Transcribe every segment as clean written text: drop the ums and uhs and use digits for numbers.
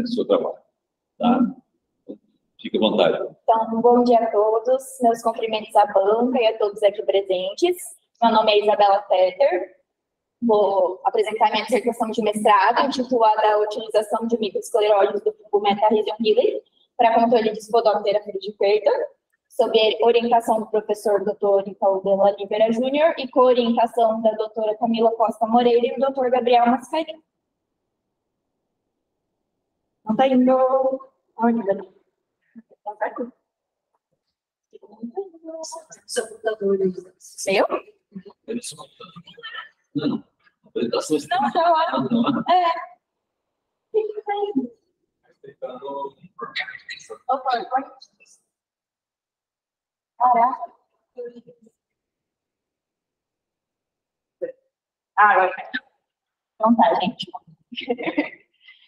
seu trabalho. Tá? Fique à vontade. Então, bom dia a todos, meus cumprimentos à banca e a todos aqui presentes. Meu nome é Isabela Petter, vou apresentar minha dissertação de mestrado, intitulada A Utilização de Microescleróides do fungo Metarhizium hilei para controle de Spodoptera frugiperda, sob orientação do professor Dr. Itaú Della Libera Júnior e co-orientação da doutora Camila Costa Moreira e do Dr. Gabriel Mascarim. Não está indo... Seu? Não, apresentação está Não. Caraca. Agora. Então tá, gente.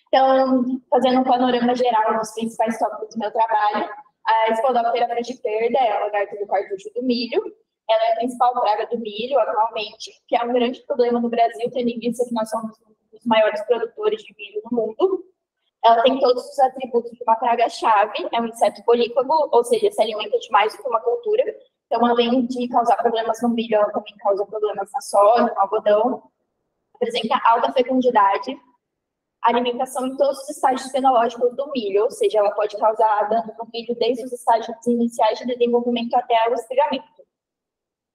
Então, fazendo um panorama geral dos principais tópicos do meu trabalho, a Spodoptera frugiperda é a lagarta do cartucho do milho. Ela é a principal praga do milho atualmente, que é um grande problema no Brasil, tendo em vista que nós somos um dos maiores produtores de milho no mundo. Ela tem todos os atributos de uma praga-chave, é um inseto polífago, ou seja, se alimenta de mais do que uma cultura. Então, além de causar problemas no milho, ela também causa problemas na soja, no algodão. Apresenta alta fecundidade, alimentação em todos os estágios fenológicos do milho, ou seja, ela pode causar dano no milho desde os estágios iniciais de desenvolvimento até o espigamento.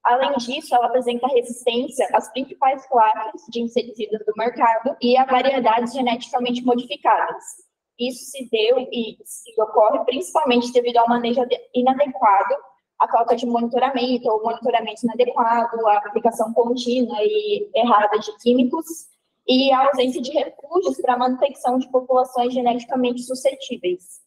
Além disso, ela apresenta resistência às principais classes de inseticidas do mercado e a variedades geneticamente modificadas. Isso se deu e se ocorre principalmente devido ao manejo inadequado, a falta de monitoramento ou monitoramento inadequado, a aplicação contínua e errada de químicos e a ausência de refúgios para a manutenção de populações geneticamente suscetíveis.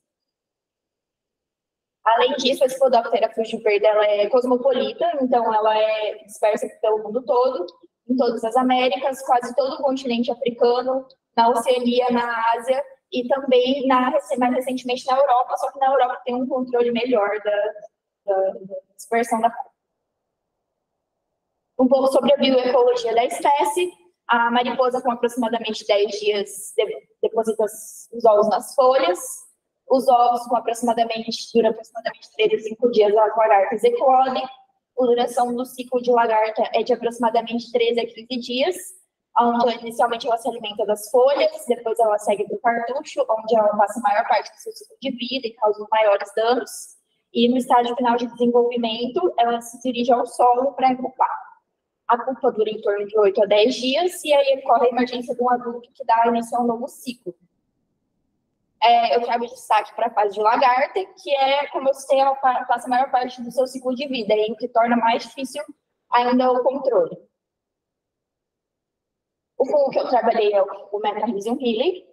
Além disso, a Spodoptera frugiperda ela é cosmopolita, então ela é dispersa pelo mundo todo, em todas as Américas, quase todo o continente africano, na Oceania, na Ásia e também mais recentemente na Europa, só que na Europa tem um controle melhor da dispersão da praga. Um pouco sobre a bioecologia da espécie. A mariposa, com aproximadamente 10 dias, deposita os ovos nas folhas. Os ovos, duram aproximadamente 3 a 5 dias, as lagartas eclodem. A duração do ciclo de lagarta é de aproximadamente 13 a 15 dias, onde inicialmente ela se alimenta das folhas, depois ela segue para o cartucho, onde ela passa a maior parte do seu ciclo de vida e causa os maiores danos. E no estágio final de desenvolvimento, ela se dirige ao solo para incubar. A pupa dura em torno de 8 a 10 dias, e aí ocorre a emergência de um adulto que dá início a um novo ciclo. Eu trago destaque para a fase de lagarta, que é, como eu citei, ela passa a maior parte do seu ciclo de vida, e o que torna mais difícil ainda o controle. O fungo que eu trabalhei é o fungo Metarhizium hilei.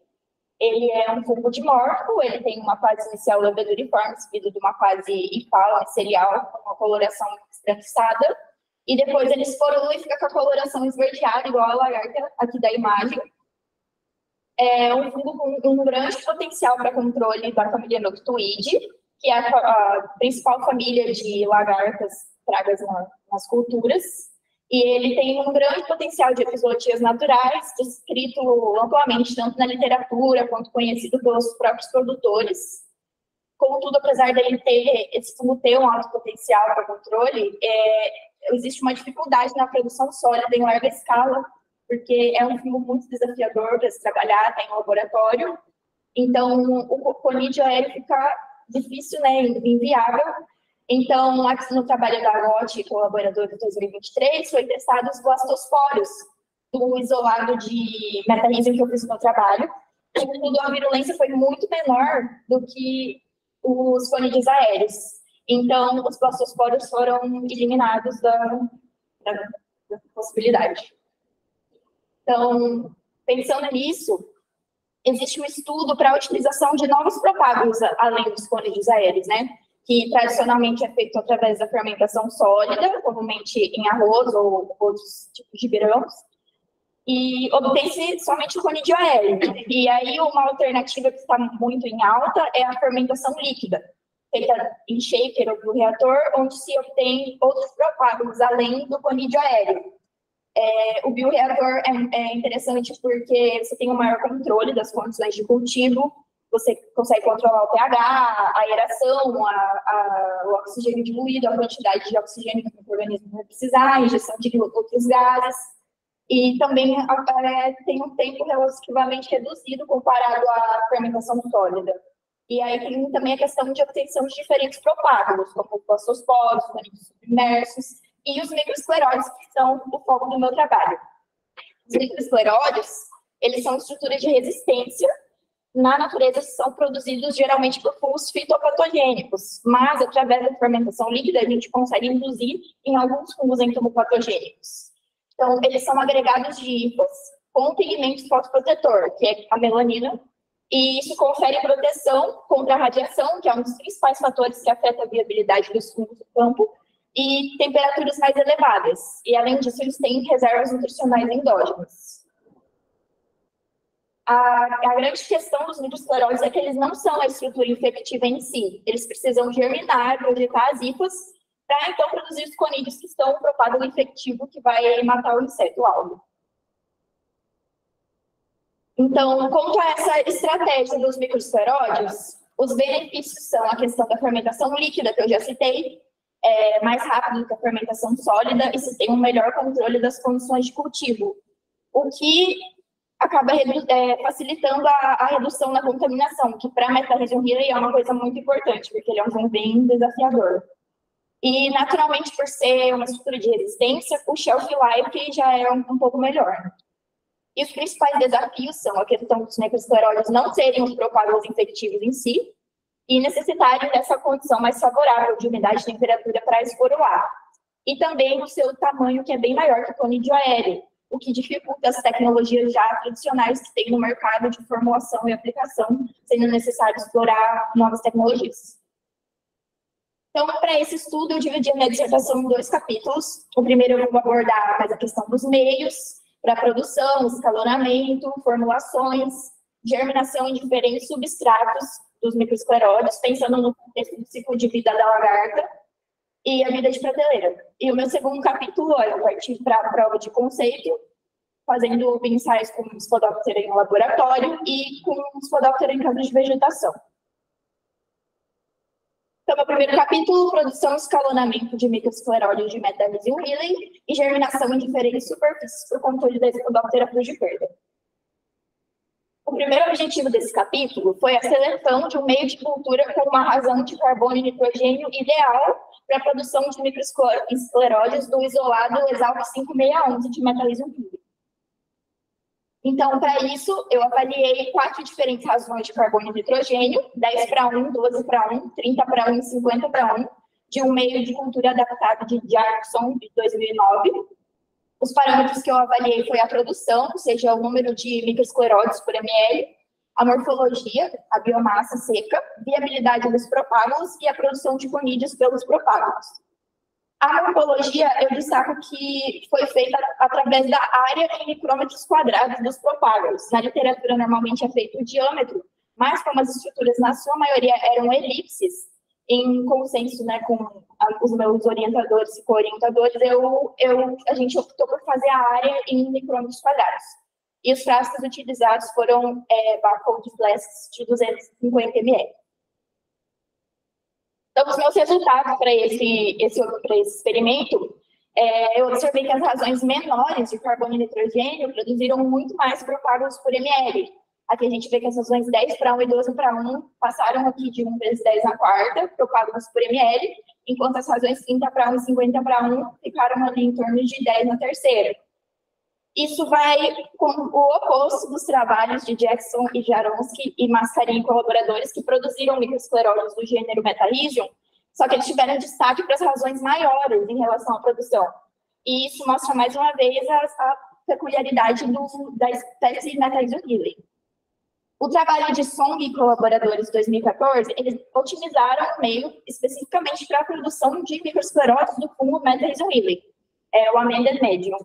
Ele é um fungo dimórfico, ele tem uma fase inicial leveduriforme, seguida de uma fase hifal, micelial, com uma coloração esbranquiçada, e depois ele esporula e fica com a coloração esverdeada, igual a lagarta aqui da imagem. É um fungo com um grande potencial para controle da família Noctuide, que é a principal família de lagartas pragas nas culturas. E ele tem um grande potencial de epizootias naturais, descrito amplamente tanto na literatura quanto conhecido pelos próprios produtores. Contudo, apesar dele esse fungo ter um alto potencial para controle, existe uma dificuldade na produção sólida em larga escala, porque é um fungo muito desafiador para se trabalhar, está em laboratório. Então, o conídeo aéreo fica difícil, né, inviável. Então, aqui no trabalho da GOT, colaborador de 2023, foi testado os blastospórios do isolado de Metarhizium que eu fiz no meu trabalho. Contudo, a virulência foi muito menor do que os conídeos aéreos. Então, os blastospórios foram eliminados da possibilidade. Então, pensando nisso, existe um estudo para a utilização de novos propagáveis além dos conídeos aéreos, né? Que tradicionalmente é feito através da fermentação sólida, comumente em arroz ou outros tipos de grãos, e obtém-se somente o conídeo aéreo. E aí, uma alternativa que está muito em alta é a fermentação líquida, feita em shaker ou no reator, onde se obtém outros propagáveis além do conídeo aéreo. O bioreator é interessante porque você tem um maior controle das condições de cultivo, você consegue controlar o pH, a aeração, o oxigênio diluído, a quantidade de oxigênio que o organismo vai precisar, a injeção de outros gases. E também tem um tempo relativamente reduzido comparado à fermentação sólida. E aí tem também a questão de obtenção de diferentes propágulos, como os fosforos, os anímicos submersos e os microescleróides, que são o foco do meu trabalho. Os microescleróides, eles são estruturas de resistência. Na natureza, são produzidos geralmente por fungos fitopatogênicos, mas através da fermentação líquida, a gente consegue induzir em alguns fungos entomopatogênicos. Então, eles são agregados de hifas com pigmento fotoprotetor, que é a melanina, e isso confere proteção contra a radiação, que é um dos principais fatores que afeta a viabilidade dos fungos do campo, e temperaturas mais elevadas. E, além disso, eles têm reservas nutricionais endógenas. A grande questão dos microescleróides é que eles não são a estrutura infectiva em si. Eles precisam germinar, projetar as hifas, para então produzir os conídeos que estão no propágulo infectivo que vai matar o inseto alvo. Então, quanto a essa estratégia dos microescleróides, os benefícios são a questão da fermentação líquida, que eu já citei, mais rápido que a fermentação sólida, e se tem um melhor controle das condições de cultivo, o que acaba facilitando a redução da contaminação, que para a Metarrhizium healey é uma coisa muito importante, porque ele é um fungo bem desafiador. E, naturalmente, por ser uma estrutura de resistência, o shelf life já é um pouco melhor. E os principais desafios são a questão dos microescleróides não serem os propágulos infectivos em si e necessitarem dessa condição mais favorável de umidade e temperatura para expor o ar. E também o seu tamanho, que é bem maior que o conídeo aéreo, o que dificulta as tecnologias já tradicionais que tem no mercado de formulação e aplicação, sendo necessário explorar novas tecnologias. Então, para esse estudo, eu dividi a minha dissertação em 2 capítulos. O primeiro eu vou abordar mais a questão dos meios para produção, escalonamento, formulações, germinação em diferentes substratos dos microescleróides, pensando no contexto do ciclo de vida da lagarta e a vida de prateleira. E o meu segundo capítulo, eu parti para a prova de conceito, fazendo ensaios com Spodoptera em laboratório e com Spodoptera em campos de vegetação. Então, no primeiro capítulo, produção e escalonamento de microescleróides de Metarrhizium healey e germinação em diferentes superfícies por controle da Spodoptera frugiperda. O primeiro objetivo desse capítulo foi a seleção de um meio de cultura com uma razão de carbono e nitrogênio ideal para a produção de microescleróides do isolado Exalc 5611 de Metarrhizium healey. Então, para isso, eu avaliei 4 diferentes razões de carbono e nitrogênio, 10:1, 12:1, 30:1 e 50:1, de um meio de cultura adaptado de Jackson, de 2009. Os parâmetros que eu avaliei foi a produção, ou seja, o número de microescleróides por ml, a morfologia, a biomassa seca, viabilidade dos propágulos e a produção de conídeos pelos propágulos. A morfologia, eu destaco que foi feita através da área em micrômetros quadrados dos propágulos. Na literatura, normalmente é feito o diâmetro, mas como as estruturas, na sua maioria, eram elipses, em consenso, né, com os meus orientadores e co-orientadores, a gente optou por fazer a área em micrômetros quadrados. E os frascos utilizados foram barcode flasks de 250 ml. Então, os meus resultados para esse experimento, eu observei que as razões menores de carbono e nitrogênio produziram muito mais propágulos por ml. Aqui a gente vê que as razões 10:1 e 12:1 passaram aqui de 1 × 10⁴ propágulos por ml, enquanto as razões 30:1 e 50:1 ficaram ali em torno de 10⁻. Isso vai com o oposto dos trabalhos de Jackson e Jaronsky e Mascarin e colaboradores que produziram microescleróides do gênero Metarrhizium, só que eles tiveram destaque para as razões maiores em relação à produção. E isso mostra mais uma vez a peculiaridade da espécie Metarrhizium healey. O trabalho de Song e colaboradores de 2014, eles otimizaram o meio especificamente para a produção de microescleróides do fungo Metarrhizium healey, o Amended Medium.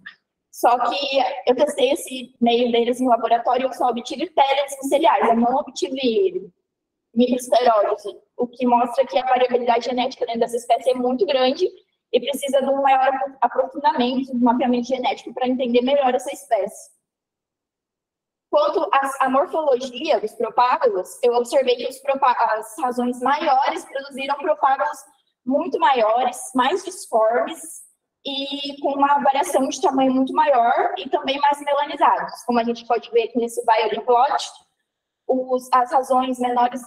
Só que eu testei esse meio deles em laboratório e eu só obtive pellets miceliais, eu não obtive microescleróides, o que mostra que a variabilidade genética dentro dessa espécie é muito grande e precisa de um maior aprofundamento, de mapeamento genético para entender melhor essa espécie. Quanto à morfologia dos propágulos, eu observei que as razões maiores produziram propágulos muito maiores, mais disformes e com uma variação de tamanho muito maior e também mais melanizados. Como a gente pode ver aqui nesse violin plot, as razões menores,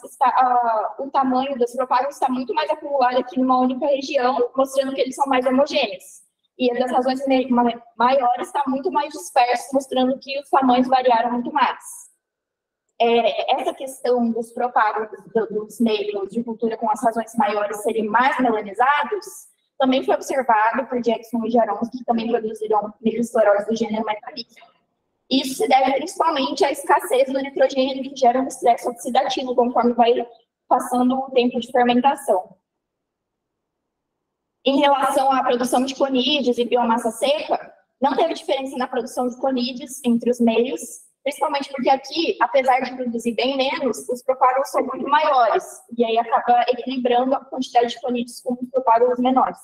o tamanho dos propágulos está muito mais acumulado aqui numa única região, mostrando que eles são mais homogêneos. E a das razões maiores está muito mais disperso, mostrando que os tamanhos variaram muito mais. Essa questão dos propágulos, dos meios de cultura com as razões maiores serem mais melanizados, também foi observado por Jackson e Jaronski, que também produziram microesclerose do gênero Metarhizium. Isso se deve principalmente à escassez do nitrogênio, que gera um estresse oxidativo conforme vai passando o tempo de fermentação. Em relação à produção de conídeos e biomassa seca, não teve diferença na produção de conídeos entre os meios, principalmente porque aqui, apesar de produzir bem menos, os propágulos são muito maiores, e aí acaba equilibrando a quantidade de conídeos com os propágulos menores.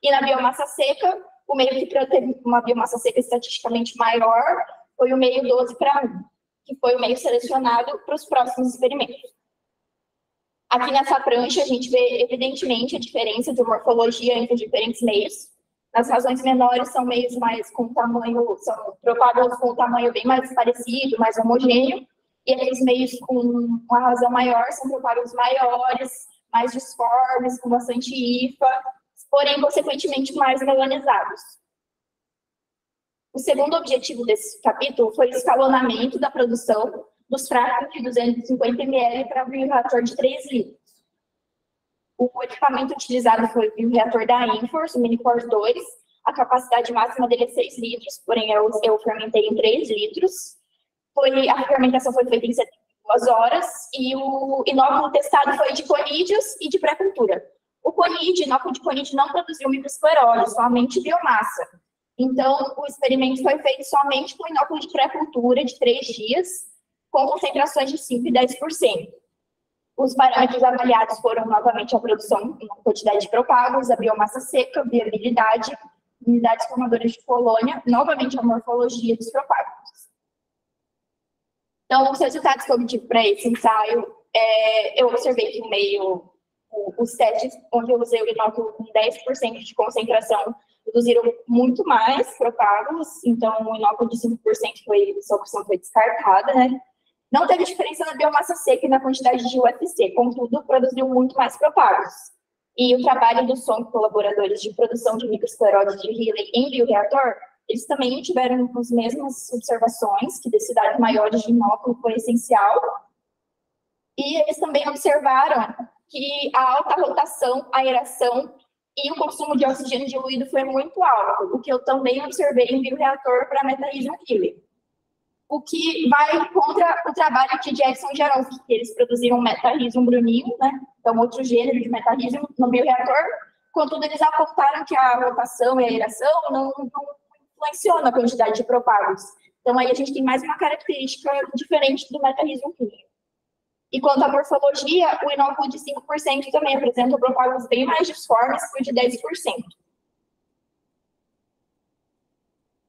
E na biomassa seca, o meio que teve uma biomassa seca estatisticamente maior foi o meio 12:1, que foi o meio selecionado para os próximos experimentos. Aqui nessa prancha, a gente vê evidentemente a diferença de morfologia entre os diferentes meios. As razões menores são meios mais com tamanho, são propágulos com um tamanho bem mais parecido, mais homogêneo, e aqueles meios com uma razão maior são propágulos maiores, mais disformes, com bastante hifa, porém, consequentemente, mais melanizados. O segundo objetivo desse capítulo foi o escalonamento da produção dos frascos de 250 ml para o bioreator de 3 litros. O equipamento utilizado foi o bioreator da Inforce, o Miniforce 2. A capacidade máxima dele é 6 litros, porém eu fermentei em 3 litros. A fermentação foi feita em 72 horas e o inóculo testado foi de conídeos e de pré-cultura. O inóculo de conídeo não produziu microesclerose, somente biomassa. Então, o experimento foi feito somente com inóculo de pré-cultura de 3 dias, com concentrações de 5% e 10%. Os parâmetros avaliados foram, novamente, a produção em quantidade de propágulos, a biomassa seca, viabilidade, unidades formadoras de colônia, novamente a morfologia dos propágulos. Então, os resultados que eu obtive para esse ensaio, eu observei que o meio, os testes onde eu usei o inóculo com 10% de concentração, produziram muito mais propágulos, então o inóculo de 5% essa opção foi descartada, né? Não teve diferença na biomassa seca e na quantidade de UFC, contudo, produziu muito mais propágulos. E o trabalho do SOM, colaboradores de produção de microesclerose de Healy em bioreator, eles também tiveram as mesmas observações, que densidades maiores de inóculo foi essencial. E eles também observaram que a alta rotação, aeração e o consumo de oxigênio diluído foi muito alto, o que eu também observei em bioreator para Metarhizium Healy. O que vai contra o trabalho de Jackson e Jaronski, que eles produziram Metarhizium bruninho, né? Então, outro gênero de Metarhizium no bioreator. Contudo, eles apontaram que a rotação e a aeração não influenciam na quantidade de propágulos. Então, aí a gente tem mais uma característica diferente do Metarhizium Healy. E quanto à morfologia, o inóculo de 5% também apresenta propágulos bem mais disformes que o de 10%.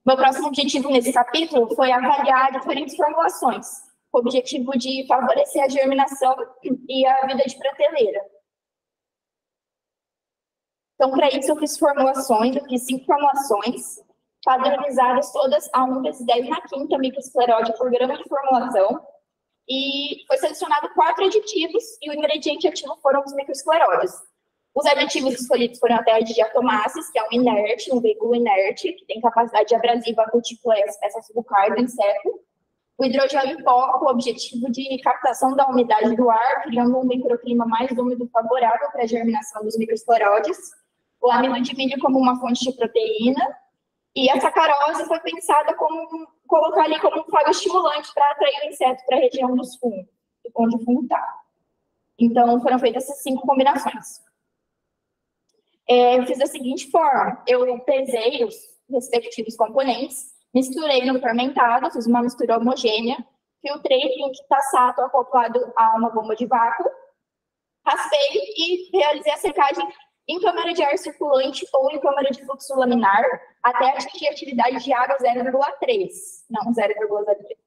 Meu próximo objetivo nesse capítulo foi avaliar diferentes formulações, com o objetivo de favorecer a germinação e a vida de prateleira. Então, para isso, eu fiz 5 formulações, padronizadas todas a 1/10⁻⁵ microesclerose por grama de formulação, e foi selecionado 4 aditivos, e o ingrediente ativo foram os microescleroses. Os aditivos escolhidos foram a diatomáceas, que é um inerte, um veículo inerte, que tem capacidade abrasiva cutícula e espécies bucais em seco. O hidrogênio em pó, com o objetivo de captação da umidade do ar, criando um microclima mais úmido favorável para a germinação dos microesclerodes. O amido de milho como uma fonte de proteína. E a sacarose foi pensada como colocar ali como um fagoestimulante para atrair o inseto para a região dos fungos, onde o fungo está. Então, foram feitas essas 5 combinações. Eu fiz da seguinte forma: eu pesei os respectivos componentes, misturei no fermentado, fiz uma mistura homogênea, filtrei em um taçato acoplado a uma bomba de vácuo, raspei e realizei a secagem em câmara de ar circulante ou em câmara de fluxo laminar, até atingir a atividade de água 0,3, não 0,03.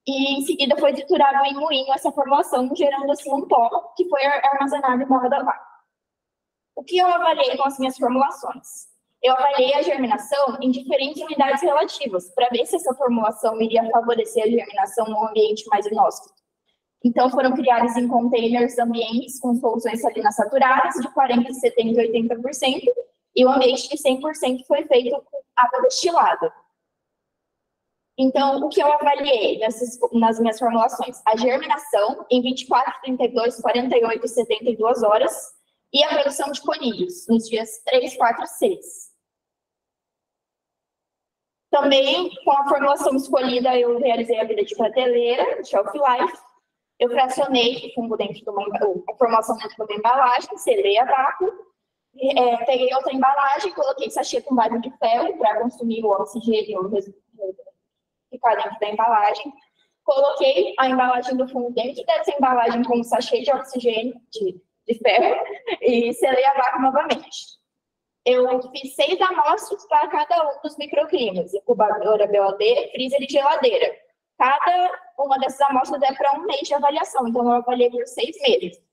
e em seguida foi triturado em moinho essa formulação, gerando assim um pó que foi armazenado em barra da vaca. O que eu avaliei com as minhas formulações? Eu avaliei a germinação em diferentes unidades relativas, para ver se essa formulação iria favorecer a germinação num ambiente mais inóspito. Então, foram criados em containers ambientes com soluções salinas saturadas de 40%, 70% e 80%, e o ambiente de 100% foi feito com água destilada. Então, o que eu avaliei nas minhas formulações? A germinação em 24, 32, 48 e 72 horas, e a produção de conídeos nos dias 3, 4 e 6. Também, com a formulação escolhida, eu realizei a vida de prateleira, shelf life. Eu fracionei o fungo dentro de a formulação dentro de uma embalagem, selei a vácuo, peguei outra embalagem, coloquei sachê com barro de ferro para consumir o oxigênio ficar dentro da embalagem. Coloquei a embalagem do fungo dentro dessa embalagem com um sachê de oxigênio de ferro e selei a vácuo novamente. Eu fiz 6 amostras para cada um dos microclimas, incubadora, BOD, freezer e geladeira. Cada uma dessas amostras é para 1 mês de avaliação, então eu avaliei por 6 meses.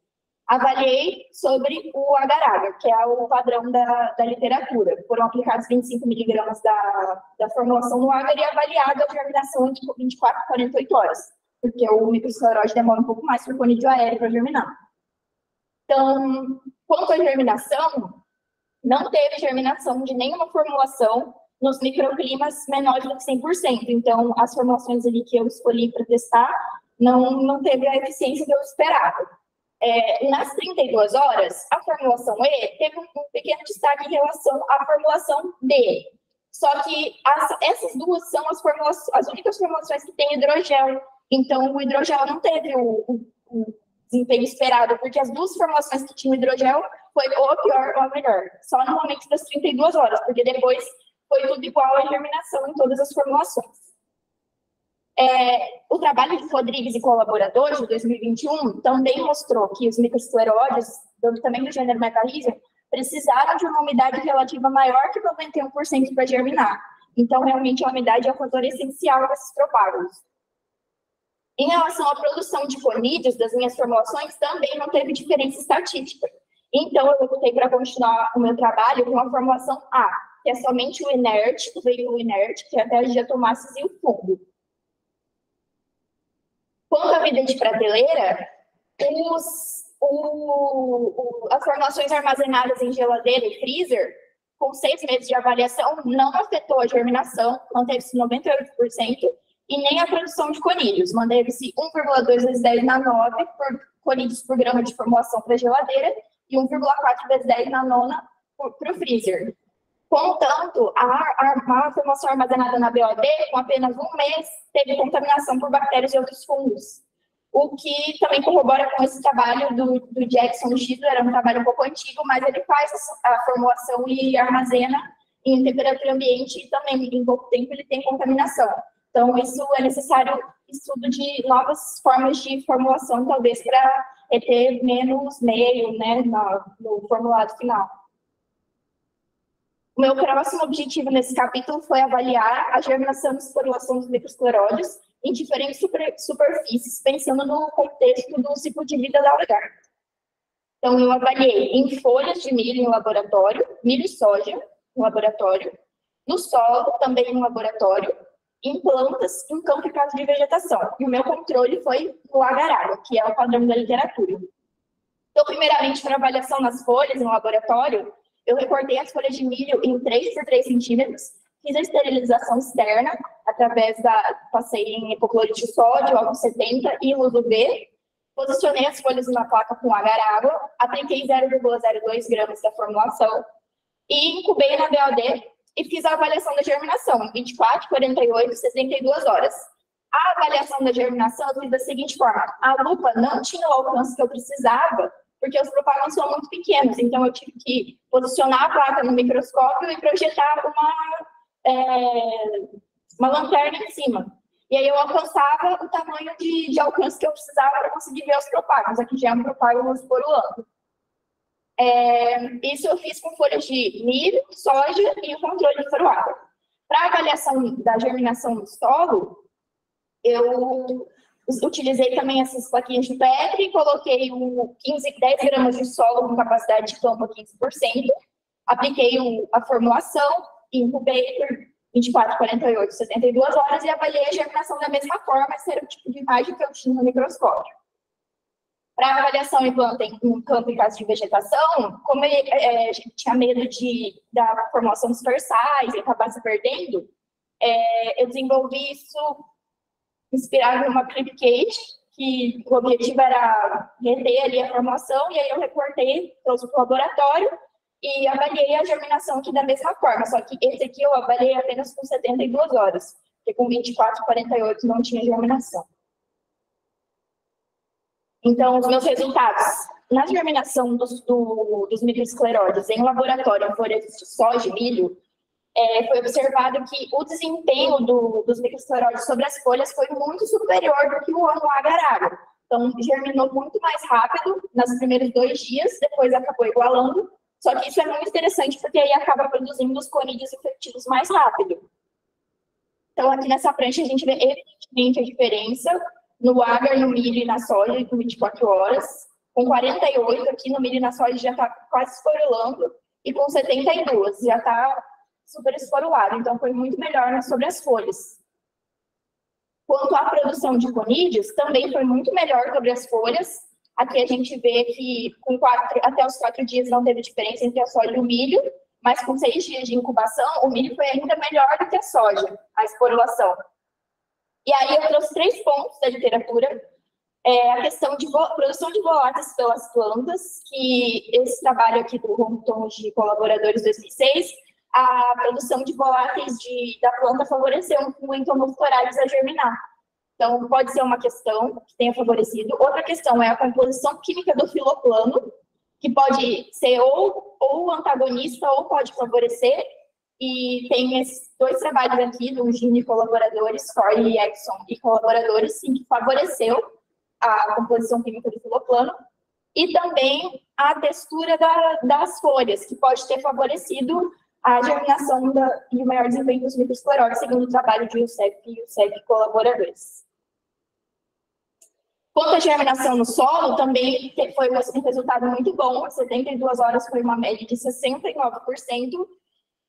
Avaliei sobre o agar-agar, que é o padrão da literatura. Foram aplicados 25 miligramas da formulação no agar e avaliada a germinação entre 24 e 48 horas, porque o microescleróide demora um pouco mais para o conídeo aéreo para germinar. Então, quanto à germinação, não teve germinação de nenhuma formulação nos microclimas menores do que 100%. Então, as formulações ali que eu escolhi para testar não teve a eficiência que eu esperava. Nas 32 horas, a formulação E teve um pequeno destaque em relação à formulação D. Só que essas duas são as únicas formulações que têm hidrogel. Então, o hidrogel não teve o desempenho esperado, porque as duas formulações que tinham hidrogel foi ou a pior ou a melhor. Só no momento das 32 horas, porque depois foi tudo igual à germinação em todas as formulações. O trabalho de Rodrigues e colaboradores, de 2021, também mostrou que os microescleróides, também do gênero Megarrhizium, precisaram de uma umidade relativa maior que 91% para germinar. Então, realmente, a umidade é um fator essencial desses propágulos. Em relação à produção de conídeos das minhas formulações, também não teve diferença estatística. Então, eu optei para continuar o meu trabalho com a formulação A, que é somente o inerte, o veículo inerte, que é até as diatomáceas e o fungo. Quanto à vida de prateleira, as formulações armazenadas em geladeira e freezer, com 6 meses de avaliação, não afetou a germinação, manteve-se 98%, e nem a produção de conídeos, manteve-se 1,2 vezes 10 na 9 por conídeos por grama de formulação para geladeira e 1,4 vezes 10 na nona para o freezer. Contanto, a formulação armazenada na BOD, com apenas 1 mês, teve contaminação por bactérias e outros fungos. O que também corrobora com esse trabalho do Jackson Schindler, era um trabalho um pouco antigo, mas ele faz a formulação e armazena em temperatura ambiente e também, em pouco tempo, ele tem contaminação. Então, isso é necessário estudo de novas formas de formulação, talvez para ter menos meio, né, no formulado final. O meu próximo objetivo nesse capítulo foi avaliar a germinação e esporulação dos microescleróides em diferentes superfícies, pensando no contexto do ciclo de vida da lagarta. Então, eu avaliei em folhas de milho em laboratório, milho e soja no laboratório, no solo, também no laboratório, em plantas, em campo e casa de vegetação. E o meu controle foi o agar-agar, que é o padrão da literatura. Então, primeiramente, para avaliação nas folhas, no laboratório, eu recortei as folhas de milho em 3 por 3 centímetros, fiz a esterilização externa, passei em hipoclorito de sódio, álcool 70 e luz UV, posicionei as folhas na placa com agar-água, apliquei 0,02 gramas da formulação e incubei na BOD e fiz a avaliação da germinação em 24, 48 e 72 horas. A avaliação da germinação eu fiz da seguinte forma: a lupa não tinha o alcance que eu precisava, porque os propágulos são muito pequenos, então eu tive que posicionar a placa no microscópio e projetar uma lanterna em cima. E aí eu alcançava o tamanho de alcance que eu precisava para conseguir ver os propágulos. Aqui já é um propágulo esporulando. Isso eu fiz com folhas de milho, soja e o controle de foroada. Para a avaliação da germinação no solo, eu utilizei também essas plaquinhas de Petri, coloquei 10 gramas de solo com capacidade de campo a 15%, apliquei a formulação, incubei por 24, 48, 72 horas e avaliei a germinação da mesma forma, esse era o tipo de imagem que eu tinha no microscópio. Para avaliação em planta em campo em caso de vegetação, como a gente tinha medo da formulação dispersais e acabar se perdendo, eu desenvolvi isso inspirado numa clip cage, que o objetivo era reter ali a formulação, e aí eu recortei, trouxe para o laboratório e avaliei a germinação aqui da mesma forma, só que esse aqui eu avaliei apenas com 72 horas, porque com 24, 48 não tinha germinação. Então, os meus resultados. Na germinação dos microescleróides em laboratório, em folhas de soja e milho, foi observado que o desempenho dos microescleróides sobre as folhas foi muito superior do que o ano agarrado. Então, germinou muito mais rápido nos primeiros 2 dias, depois acabou igualando. Só que isso é muito interessante, porque aí acaba produzindo os conídeos efetivos mais rápido. Então, aqui nessa prancha, a gente vê evidentemente a diferença no agar, no milho e na soja, com 24 horas. Com 48, aqui no milho e na soja já está quase esporulando. E com 72, já está super esporulado. Então, foi muito melhor sobre as folhas. Quanto à produção de conídeos, também foi muito melhor sobre as folhas. Aqui a gente vê que até os 4 dias não teve diferença entre a soja e o milho, mas com 6 dias de incubação, o milho foi ainda melhor do que a soja, a esporulação. E aí eu trouxe 3 pontos da literatura. A questão de produção de voláteis pelas plantas, que esse trabalho aqui do Rompton de colaboradores 2006, a produção de voláteis da planta favoreceu um fungo entomofloralis a germinar. Então, pode ser uma questão que tenha favorecido. Outra questão é a composição química do filoplano, que pode ser ou antagonista ou pode favorecer. E tem esses 2 trabalhos aqui, do Gini e colaboradores, Corey e Exxon e colaboradores, sim, que favoreceu a composição química do filoplano. E também a textura das folhas, que pode ter favorecido a germinação e o maior desempenho dos microescleróides, segundo o trabalho de UCEP e UCEP e colaboradores. Quanto à germinação no solo, também foi um resultado muito bom. 72 horas foi uma média de 69%.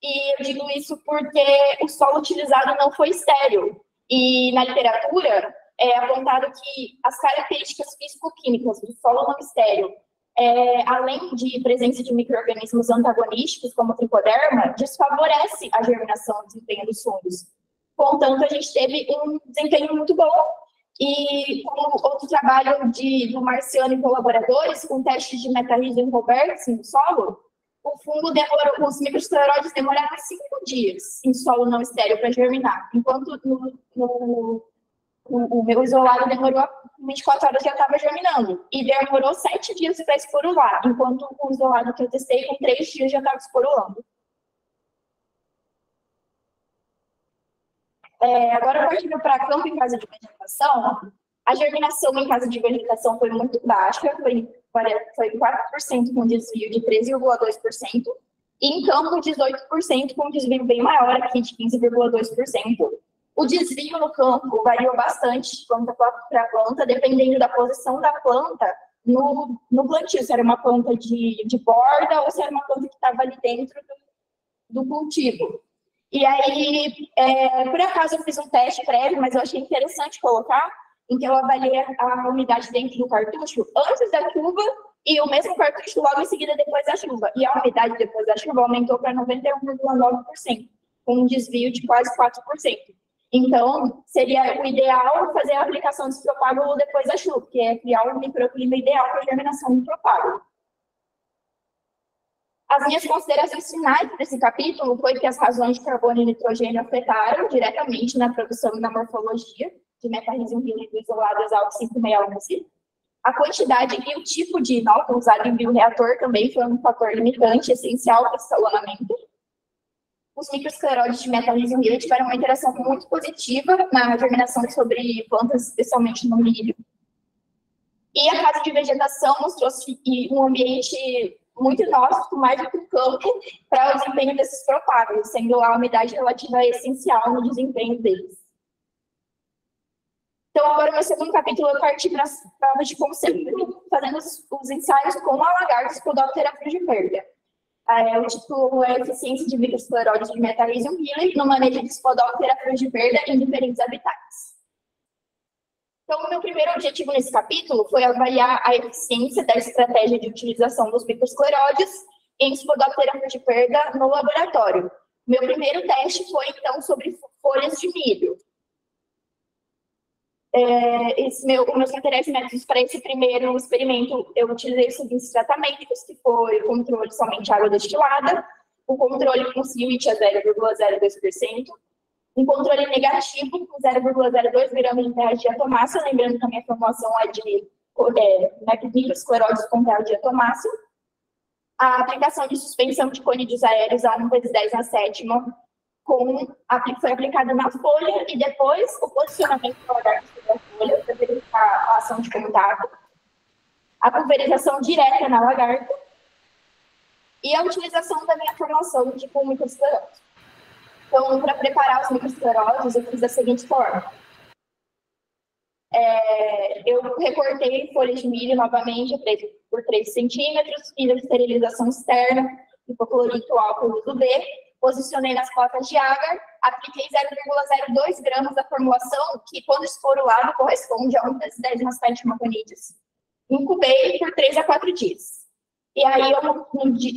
E eu digo isso porque o solo utilizado não foi estéril. E na literatura é apontado que as características físico-químicas do solo não estéril, além de presença de micro-organismos antagonísticos, como o tricoderma, desfavorece a germinação e o desempenho dos fungos. Contanto, a gente teve um desempenho muito bom. E como outro trabalho do Marciano e colaboradores, com testes de metarrhizium robertsi no solo, o fungo os microescleróides demoraram 5 dias em solo não estéril para germinar, enquanto o meu isolado demorou 24 horas já estava germinando, e demorou 7 dias para esporular, enquanto o isolado que eu testei, com 3 dias já estava esporulando. Agora, partindo para campo em casa de vegetação, a germinação em casa de vegetação foi muito baixa, foi 4% com desvio de 13,2%, e em campo 18% com desvio bem maior, aqui de 15,2%. O desvio no campo variou bastante de planta para planta, dependendo da posição da planta no plantio, se era uma planta de borda ou se era uma planta que estava ali dentro do cultivo. E aí, por acaso, eu fiz um teste prévio, mas eu achei interessante colocar, em que eu avaliei a umidade dentro do cartucho antes da chuva e o mesmo cartucho logo em seguida depois da chuva. E a umidade depois da chuva aumentou para 91,9%, com um desvio de quase 4%. Então, seria o ideal fazer a aplicação desse propágulo depois da chuva, que é criar um microclima ideal para a germinação do propágulo. As minhas considerações finais desse capítulo foi que as razões de carbono e nitrogênio afetaram diretamente na produção e na morfologia de metarrhizium híbrido isolado exalto 5,611. A quantidade e o tipo de inóculo usado em bioreator também foi um fator limitante essencial para o escalonamento. Os microescleróides de metarrhizium híbrido tiveram uma interação muito positiva na germinação sobre plantas, especialmente no milho. E a casa de vegetação mostrou-se um ambiente muito inóspito, mais do que o campo, para o desempenho desses propágulos, sendo a umidade relativa essencial no desempenho deles. Então, agora, no segundo capítulo, eu parti para as provas de conceito, fazendo os ensaios com a lagarta Spodoptera frugiperda. O título é Eficiência de microescleróide de Metalisium Healer no manejo de Spodoptera frugiperda em diferentes habitats. Então, o meu primeiro objetivo nesse capítulo foi avaliar a eficiência da estratégia de utilização dos microescleróides em Spodoptera frugiperda no laboratório. Meu primeiro teste foi, então, sobre folhas de milho. Meus materiais métodos para esse primeiro experimento, eu utilizei os seguintes tratamentos, que foi o controle somente água destilada, o controle com CIWIT a 0,02%, um controle negativo com 0,02 gramas de terra de diatomácea, lembrando que a minha formulação é de microescleróide com terra de diatomácea, a aplicação de suspensão de conídeos aéreos A 1/10⁷, foi aplicada na folha, e depois o posicionamento do lagarto sobre a folha para verificar a ação de contato, a pulverização direta na lagarta e a utilização da minha formulação com microesclerose. Então, para preparar os microescleroses, eu fiz da seguinte forma. Eu recortei folhas de milho novamente por 3 centímetros, fiz a esterilização externa, hipoclorito, álcool do B, posicionei nas placas de agar, apliquei 0,02 gramas da formulação, que quando esporulado corresponde a 1/10⁻⁷ conídeos. Incubei por 3 a 4 dias. E aí,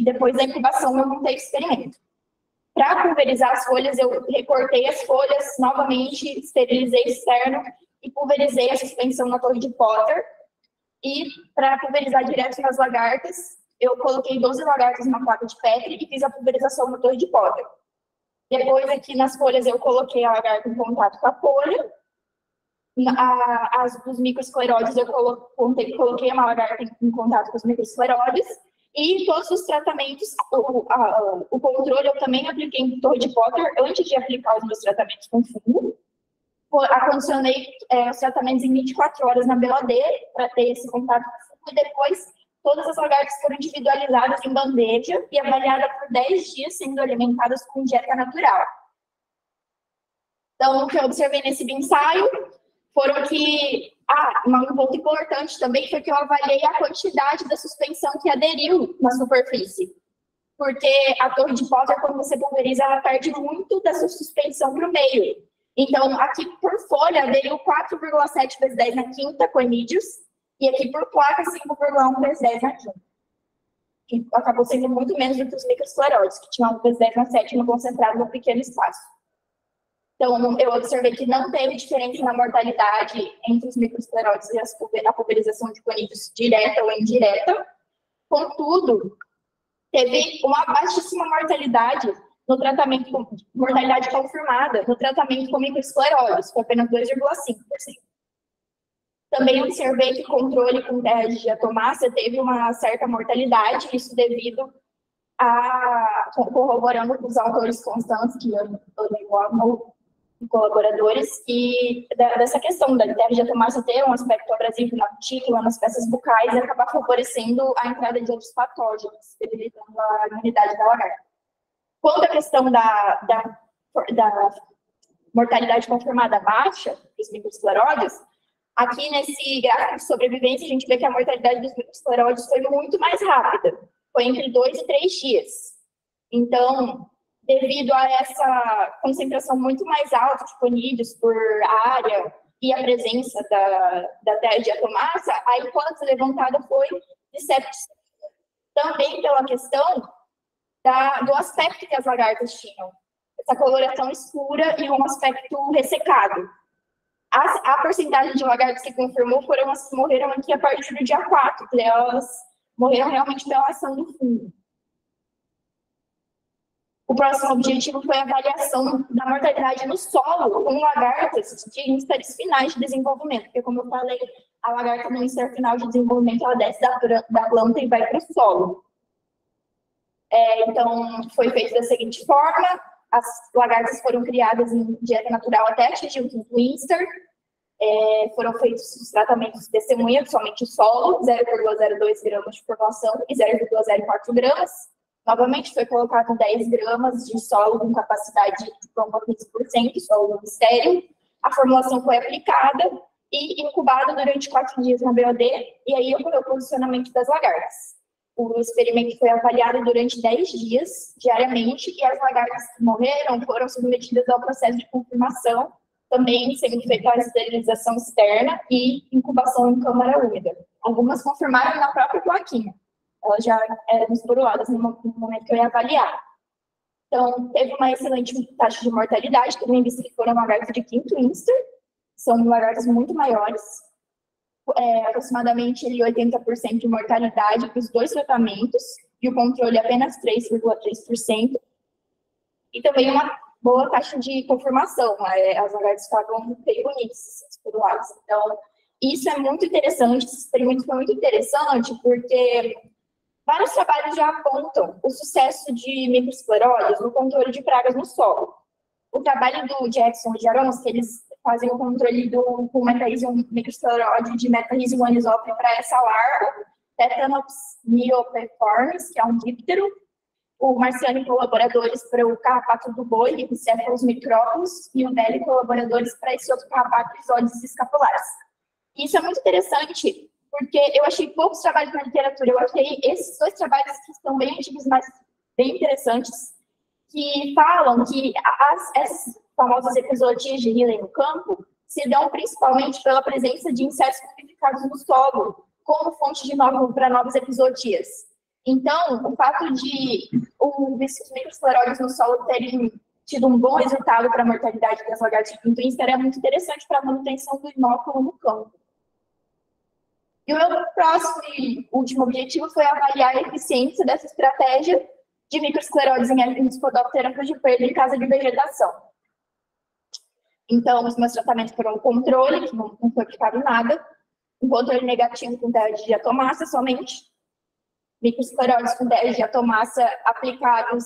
depois da incubação, eu montei o experimento. Para pulverizar as folhas, eu recortei as folhas novamente, esterilizei externo e pulverizei a suspensão na torre de Potter. E para pulverizar direto nas lagartas, eu coloquei 12 lagartas numa placa de Petri e fiz a pulverização na torre de Potter. Depois, aqui nas folhas, eu coloquei a lagarta em contato com a folha. Os microescleróides, eu coloquei uma lagarta em contato com os microescleróides. E todos os tratamentos, o controle eu também apliquei em torre de Potter antes de aplicar os meus tratamentos com fungo. Acondicionei os tratamentos em 24 horas na beladeira para ter esse contato com fungo. E depois, todas as lagartas foram individualizadas em bandeja e avaliadas por 10 dias, sendo alimentadas com dieta natural. Então, o que eu observei nesse ensaio foram que... um ponto importante também foi que eu avaliei a quantidade da suspensão que aderiu na superfície. Porque a torre de Potter, quando você pulveriza, ela perde muito da sua suspensão para o meio. Então, aqui por folha, aderiu 4,7/10⁵ conídeos, e aqui por placa, 5,1/10⁵. Que acabou sendo muito menos do que os microescleróides, que tinham 1/10⁷ concentrado num pequeno espaço. Então, eu observei que não teve diferença na mortalidade entre os microescleróides e a pulverização de conídeos direta ou indireta. Contudo, teve uma baixíssima mortalidade no tratamento, mortalidade confirmada, no tratamento com microescleróides, foi apenas 2,5%. Também observei que o controle com terra de diatomácea teve uma certa mortalidade, isso devido corroborando com os autores constantes, que eu levo colaboradores, e dessa questão da terra de diatomácea ter um aspecto abrasivo na cutícula, nas peças bucais, e acabar favorecendo a entrada de outros patógenos, debilitando a imunidade da lagarta. Quanto à questão da mortalidade confirmada baixa dos microescleróides, aqui nesse gráfico de sobrevivência, a gente vê que a mortalidade dos microescleróides foi muito mais rápida, foi entre 2 e 3 dias. Então, devido a essa concentração muito mais alta de conídeos por área e a presença da terra de diatomácea, a hipótese levantada foi de septicemia. Também pela questão do aspecto que as lagartas tinham, essa coloração escura e um aspecto ressecado. A porcentagem de lagartas que confirmou foram as que morreram aqui a partir do dia 4, que elas morreram realmente pela ação do fungo. O próximo objetivo foi a avaliação da mortalidade no solo com lagartas de ínstares finais de desenvolvimento, porque, como eu falei, a lagarta no instar final de desenvolvimento, ela desce da planta e vai para o solo. Então, foi feito da seguinte forma: as lagartas foram criadas em dieta natural até atingir o quinto instar, foram feitos os tratamentos de testemunha, somente o solo, 0,02 gramas de formulação e 0,04 gramas. Novamente, foi colocado 10 gramas de solo com capacidade de plombo 15%, solo estéril. A formulação foi aplicada e incubado durante 4 dias na BOD, e aí ocorreu o posicionamento das lagartas. O experimento foi avaliado durante 10 dias, diariamente, e as lagartas que morreram foram submetidas ao processo de confirmação, também sendo feita a esterilização externa e incubação em câmara úmida. Algumas confirmaram na própria plaquinha. Elas já eram esporuladas no momento que eu ia avaliar. Então, teve uma excelente taxa de mortalidade, também visto que foram lagartas de quinto Inster, são lagartas muito maiores, aproximadamente 80% de mortalidade para os 2 tratamentos, e o controle apenas 3,3%, e também uma boa taxa de confirmação, as lagartas estavam bem bonitas, esporuladas. Então, isso é muito interessante, esse experimento foi muito interessante, porque vários trabalhos já apontam o sucesso de microescleróides no controle de pragas no solo. O trabalho do Jackson e Jarons, que eles fazem o controle com microescleróide de Metarhizium anisopre para essa larva, Tetanops myopiformis, que é um díptero, o Marciano e colaboradores para o carrapato do boi, Epicephalus micrópolis, e o Deli colaboradores para esse outro carrapato, Isódeos escapulares. Isso é muito interessante, porque eu achei poucos trabalhos na literatura, eu achei esses 2 trabalhos que estão bem antigos, mas bem interessantes, que falam que essas famosas epizootias de Riley no campo se dão principalmente pela presença de insetos modificados no solo, como fonte de para novas epizootias. Então, o fato de os microescleróides no solo terem tido um bom resultado para a mortalidade das lagartas de quinto Inster é muito interessante para a manutenção do inóculo no campo. E o meu próximo e último objetivo foi avaliar a eficiência dessa estratégia de microescleróides em Spodoptera de perda em casa de vegetação. Então, os meus tratamentos foram o controle, que não foi aplicado nada, um controle negativo com 10 de diatomassa somente, microescleróides com 10 de diatomassa aplicados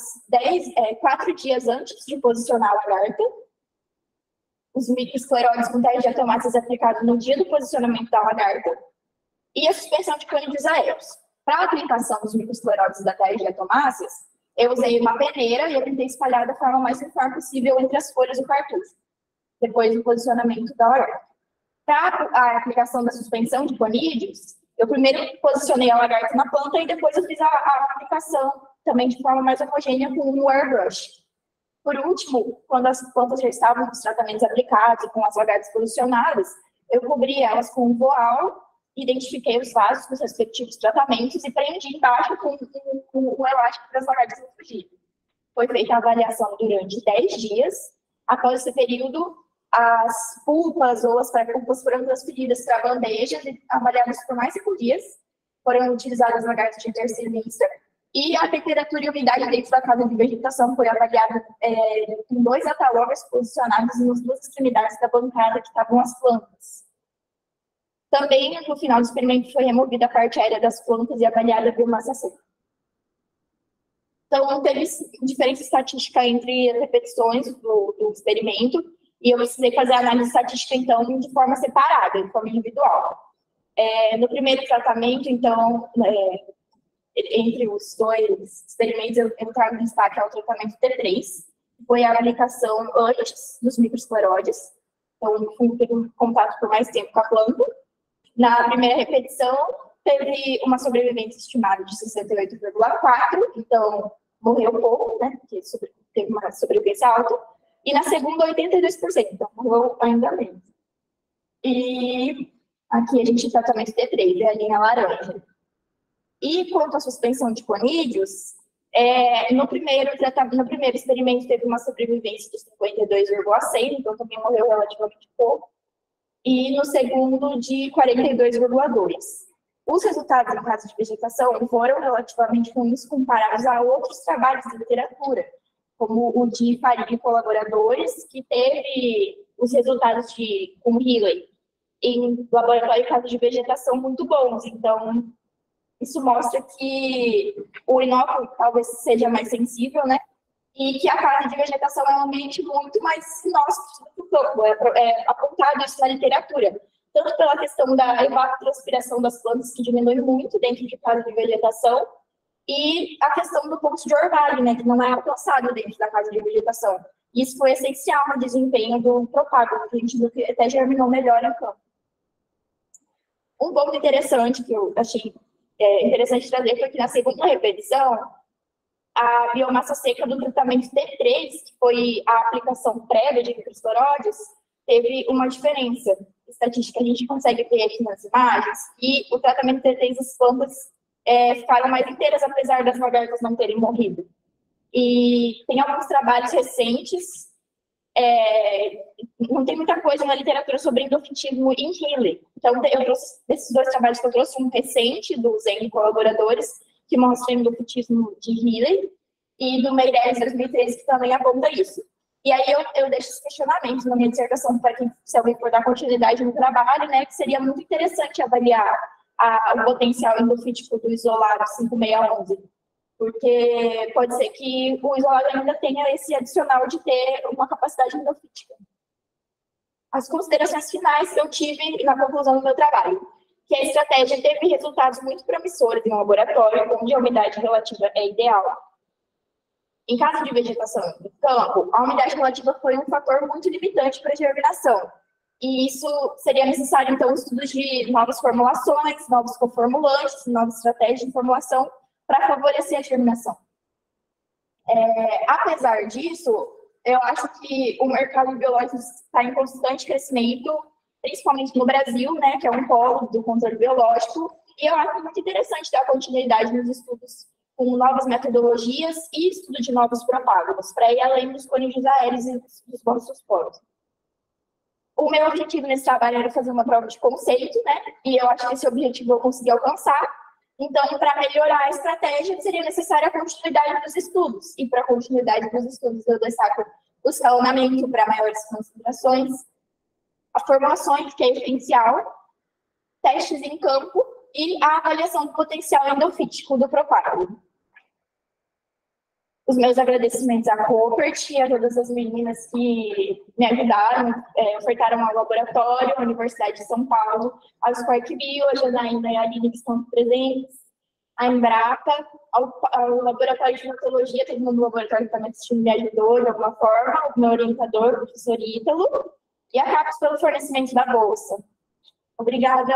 4 dias antes de posicionar a lagarta, os microescleróides com 10 diatomassas aplicados no dia do posicionamento da lagarta, e a suspensão de cânidos aéreos. Para a aplicação dos microescleróides da 10 diatomassas, eu usei uma peneira e eu tentei espalhar da forma mais uniforme possível entre as folhas do cartucho, depois do posicionamento da lagarta. Para a aplicação da suspensão de conídeos, eu primeiro posicionei a lagarta na planta e depois eu fiz a aplicação também de forma mais homogênea com um airbrush. Por último, quando as plantas já estavam com os tratamentos aplicados e com as lagartas posicionadas, eu cobri elas com um voal, identifiquei os vasos com os respectivos tratamentos e prendi embaixo com o elástico para as lagartas não fugirem. Foi feita a avaliação durante 10 dias. Após esse período, as pulpas ou as pré-pulpas foram transferidas para bandejas e avaliadas por mais 5 dias. Foram utilizadas lagartas de terceiro Inster. E a temperatura e umidade dentro da casa de vegetação foi avaliada com 2 atalógrafos posicionados nas 2 extremidades da bancada que estavam as plantas. Também, no final do experimento, foi removida a parte aérea das plantas e avaliada a biomassa seca. Então, teve diferença estatística entre as repetições do experimento, e eu precisei fazer a análise estatística, então, de forma separada, de forma individual. No primeiro tratamento, então, entre os 2 experimentos, eu trago em destaque ao tratamento T3, que foi a aplicação antes dos microescleróides. Então, teve um contato por mais tempo com a planta. Na primeira repetição, teve uma sobrevivência estimada de 68,4%, então morreu pouco, né, porque teve uma sobrevivência alta. E na segunda, 82%, então morreu ainda menos. E aqui a gente tem tratamento T3, é a linha laranja. E quanto à suspensão de conídeos, no primeiro experimento teve uma sobrevivência de 52,6%, então também morreu relativamente pouco. E no segundo, de 42,2%. Os resultados na casa de vegetação foram relativamente ruins comparados a outros trabalhos de literatura, como o de Faria e colaboradores, que teve os resultados com Riley em laboratório de casa de vegetação muito bons. Então, isso mostra que o inóculo talvez seja mais sensível, né? E que a casa de vegetação é um ambiente muito mais inóspito do que o campo. É apontado isso na literatura. Tanto pela questão da evapotranspiração das plantas, que diminui muito dentro de casa de vegetação, e a questão do ponto de orvalho, né, que não é alcançado dentro da casa de vegetação. Isso foi essencial no desempenho do propágulo, que a gente viu que até germinou melhor em campo. Um ponto interessante que eu achei interessante trazer foi que na segunda repetição, a biomassa seca do tratamento T3, que foi a aplicação prévia de microesporódios, teve uma diferença estatística. A gente consegue ver aqui nas imagens e o tratamento T3, as plantas ficaram mais inteiras, apesar das lagartas não terem morrido. E tem alguns trabalhos recentes, não tem muita coisa na literatura sobre endofitismo em Healy. Então, eu trouxe, desses 2 trabalhos que eu trouxe, um recente do Zen e colaboradores, que mostra endofitismo de Healy, e do Meirelles, 2013, que também aponta isso. E aí eu deixo esse questionamento na minha dissertação para quem, se alguém for dar continuidade no trabalho, né, que seria muito interessante avaliar o potencial endofítico do isolado 5611. Porque pode ser que o isolado ainda tenha esse adicional de ter uma capacidade endofítica. As considerações finais que eu tive na conclusão do meu trabalho, que a estratégia teve resultados muito promissores em um laboratório, onde a umidade relativa é ideal. Em caso de vegetação do campo, a umidade relativa foi um fator muito limitante para a germinação. E isso seria necessário, então, estudos de novas formulações, novos coformulantes, novas estratégias de formulação, para favorecer a germinação. Apesar disso, eu acho que o mercado biológico está em constante crescimento, principalmente no Brasil, né, que é um polo do controle biológico, e eu acho muito interessante dar continuidade nos estudos com novas metodologias e estudo de novos propágulos, para ir além dos conídeos aéreos e dos bossosporos. O meu objetivo nesse trabalho era fazer uma prova de conceito, né, e eu acho que esse objetivo eu consegui alcançar. Então, para melhorar a estratégia, seria necessária a continuidade dos estudos. E para a continuidade dos estudos, eu destaco o escalonamento para maiores concentrações, a formulações, que é essencial, testes em campo e a avaliação do potencial endofítico do propágulo. Os meus agradecimentos à Coopert e a todas as meninas que me ajudaram, ofertaram ao laboratório, à Universidade de São Paulo, ao Spark Bio, a Janaína e a Aline que estão presentes, à Embrapa, ao Laboratório de Hematologia, todo mundo do laboratório que está me assistindo me ajudou de alguma forma, o meu orientador, o professor Ítalo, e a CAPES pelo fornecimento da bolsa. Obrigada.